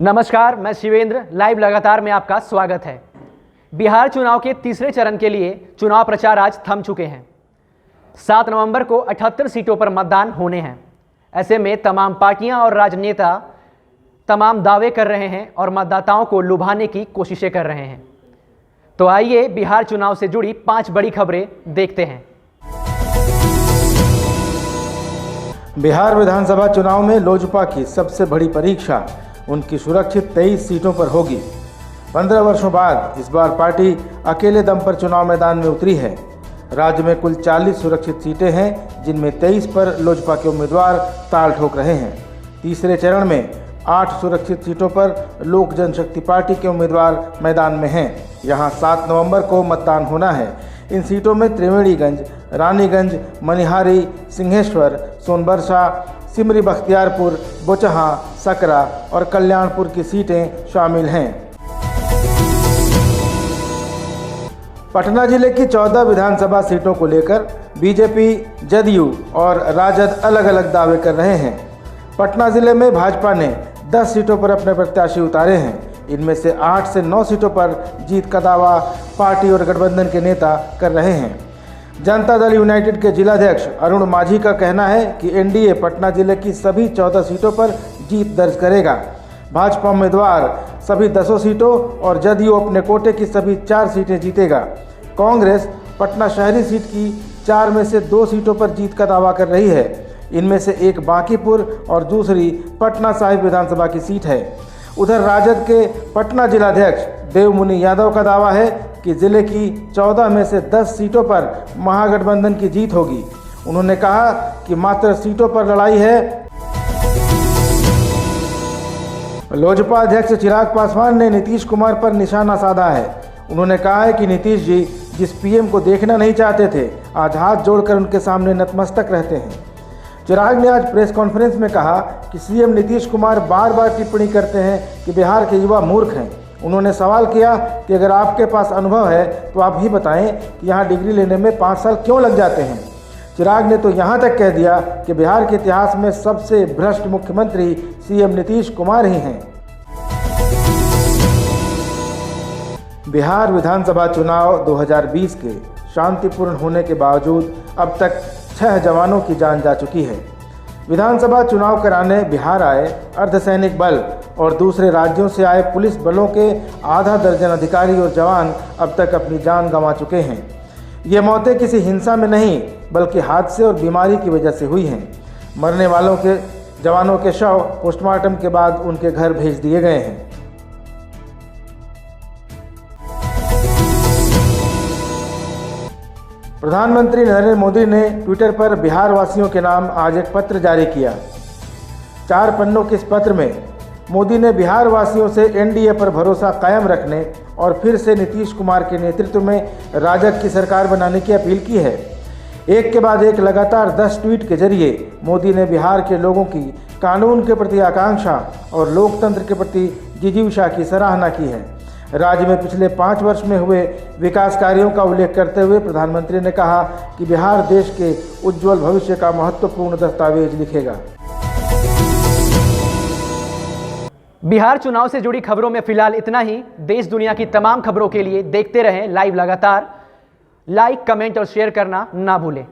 नमस्कार, मैं शिवेंद्र। लाइव लगातार में आपका स्वागत है। बिहार चुनाव के तीसरे चरण के लिए चुनाव प्रचार आज थम चुके हैं। 7 नवंबर को 78 सीटों पर मतदान होने हैं। ऐसे में तमाम पार्टियां और राजनेता तमाम दावे कर रहे हैं और मतदाताओं को लुभाने की कोशिशें कर रहे हैं। तो आइए बिहार चुनाव से जुड़ी 5 बड़ी खबरें देखते हैं। बिहार विधानसभा चुनाव में लोजपा की सबसे बड़ी परीक्षा उनकी सुरक्षित 23 सीटों पर होगी। 15 वर्षों बाद इस बार पार्टी अकेले दम पर चुनाव मैदान में उतरी है। राज्य में कुल 40 सुरक्षित सीटें हैं, जिनमें 23 पर लोजपा के उम्मीदवार ताल ठोक रहे हैं। तीसरे चरण में 8 सुरक्षित सीटों पर लोक जनशक्ति पार्टी के उम्मीदवार मैदान में हैं। यहां 7 नवंबर को मतदान होना है। इन सीटों में त्रिवेणीगंज, रानीगंज, मनिहारी, सिंहेश्वर, सोनबरसा, सिमरी बख्तियारपुर, बोचहा, सकरा और कल्याणपुर की सीटें शामिल हैं। पटना जिले की 14 विधानसभा सीटों को लेकर बीजेपी, जदयू और राजद अलग अलग दावे कर रहे हैं। पटना जिले में भाजपा ने 10 सीटों पर अपने प्रत्याशी उतारे हैं। इनमें से 8 से 9 सीटों पर जीत का दावा पार्टी और गठबंधन के नेता कर रहे हैं। जनता दल यूनाइटेड के जिलाध्यक्ष अरुण माझी का कहना है कि एनडीए पटना जिले की सभी 14 सीटों पर जीत दर्ज करेगा। भाजपा उम्मीदवार सभी 10 सीटों और जदयू अपने कोटे की सभी 4 सीटें जीतेगा। कांग्रेस पटना शहरी सीट की 4 में से 2 सीटों पर जीत का दावा कर रही है। इनमें से एक बांकीपुर और दूसरी पटना साहिब विधानसभा की सीट है। उधर राजद के पटना जिलाध्यक्ष देवमुनि यादव का दावा है कि जिले की 14 में से 10 सीटों पर महागठबंधन की जीत होगी। उन्होंने कहा कि मात्र सीटों पर लड़ाई है। लोजपा अध्यक्ष चिराग पासवान ने नीतीश कुमार पर निशाना साधा है। उन्होंने कहा है कि नीतीश जी जिस पीएम को देखना नहीं चाहते थे, आज हाथ जोड़कर उनके सामने नतमस्तक रहते हैं। चिराग ने आज प्रेस कॉन्फ्रेंस में कहा कि सीएम नीतीश कुमार बार बार टिप्पणी करते हैं कि बिहार के युवा मूर्ख हैं। उन्होंने सवाल किया कि अगर आपके पास अनुभव है तो आप भी बताएं कि यहाँ डिग्री लेने में 5 साल क्यों लग जाते हैं। चिराग ने तो यहाँ तक कह दिया कि बिहार के इतिहास में सबसे भ्रष्ट मुख्यमंत्री सीएम नीतीश कुमार ही हैं। बिहार विधानसभा चुनाव 2020 के शांतिपूर्ण होने के बावजूद अब तक 6 जवानों की जान जा चुकी है। विधानसभा चुनाव कराने बिहार आए अर्धसैनिक बल और दूसरे राज्यों से आए पुलिस बलों के आधा दर्जन अधिकारी और जवान अब तक अपनी जान गंवा चुके हैं। ये मौतें किसी हिंसा में नहीं बल्कि हादसे और बीमारी की वजह से हुई हैं। मरने वालों के जवानों के शव पोस्टमार्टम के बाद उनके घर भेज दिए गए हैं। प्रधानमंत्री नरेंद्र मोदी ने ट्विटर पर बिहार वासियों के नाम आज एक पत्र जारी किया। 4 पन्नों के इस पत्र में मोदी ने बिहार वासियों से एनडीए पर भरोसा कायम रखने और फिर से नीतीश कुमार के नेतृत्व में राजग की सरकार बनाने की अपील की है। एक के बाद एक लगातार 10 ट्वीट के जरिए मोदी ने बिहार के लोगों की कानून के प्रति आकांक्षा और लोकतंत्र के प्रति जिजीविषा की सराहना की है। राज्य में पिछले 5 वर्ष में हुए विकास कार्यों का उल्लेख करते हुए प्रधानमंत्री ने कहा कि बिहार देश के उज्जवल भविष्य का महत्वपूर्ण दस्तावेज लिखेगा। बिहार चुनाव से जुड़ी खबरों में फिलहाल इतना ही। देश दुनिया की तमाम खबरों के लिए देखते रहें लाइव लगातार। लाइक, कमेंट और शेयर करना ना भूलें।